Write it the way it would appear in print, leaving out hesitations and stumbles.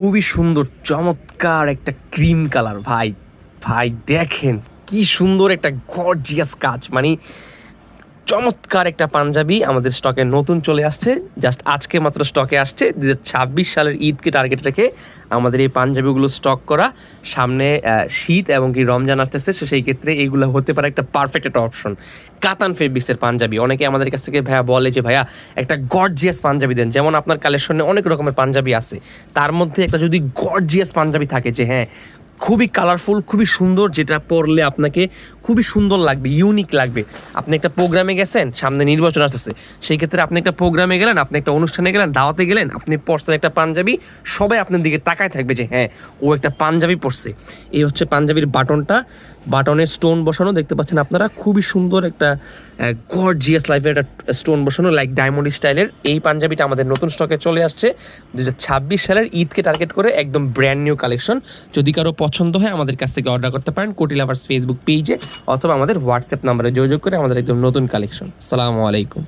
খুবই সুন্দর চমৎকার একটা ক্রিম কালার ভাই। ভাই দেখেন কি সুন্দর একটা গর্জিয়াস কাজ, মানে চমৎকার একটা পাঞ্জাবি আমাদের স্টকে নতুন চলে আসছে। জাস্ট আজকে মাত্র স্টকে আসছে। 2026 সালের ঈদকে টার্গেট রেখে আমাদের এই পাঞ্জাবিগুলো স্টক করা। সামনে শীত এবং কি রমজান আসতেছে, সো সেই ক্ষেত্রে এইগুলো হতে পারে একটা পারফেক্ট একটা অপশন। কাতান ফেব্রিক্সের পাঞ্জাবি অনেকে আমাদের কাছ থেকে ভাইয়া বলে যে ভাইয়া একটা গর্জিয়াস পাঞ্জাবি দেন। যেমন আপনার কালেকশনে অনেক রকমের পাঞ্জাবি আছে, তার মধ্যে একটা যদি গর্জিয়াস পাঞ্জাবি থাকে যে হ্যাঁ খুবই কালারফুল, খুবই সুন্দর, যেটা পরলে আপনাকে খুবই সুন্দর লাগবে, ইউনিক লাগবে। আপনি একটা প্রোগ্রামে গেছেন, সামনে নির্বাচন আসতেছে, সেই ক্ষেত্রে আপনি একটা প্রোগ্রামে গেলেন, আপনি একটা অনুষ্ঠানে গেলেন, দাওয়াতে গেলেন, আপনি পরছেন একটা পাঞ্জাবি, সবাই আপনার দিকে তাকায় থাকবে যে হ্যাঁ ও একটা পাঞ্জাবি পরছে। এই হচ্ছে পাঞ্জাবির বাটনটা, বাটনের স্টোন বসানো দেখতে পাচ্ছেন আপনারা, খুবই সুন্দর একটা গর্জিয়াস লাইফের একটা স্টোন বসানো লাইক ডায়মন্ড স্টাইলের। এই পাঞ্জাবিটা আমাদের নতুন স্টকে চলে আসছে 2026 সালের ঈদকে টার্গেট করে, একদম ব্র্যান্ড নিউ কালেকশন। যদি কারো পছন্দ হয় আমাদের কাছ থেকে অর্ডার করতে পারেন কোটি লাভার্স ফেসবুক পেজে, অথবা আমাদের হোয়াটসঅ্যাপ নাম্বারে যোগাযোগ করে আমাদের একদম নতুন কালেকশন। আসসালামু আলাইকুম।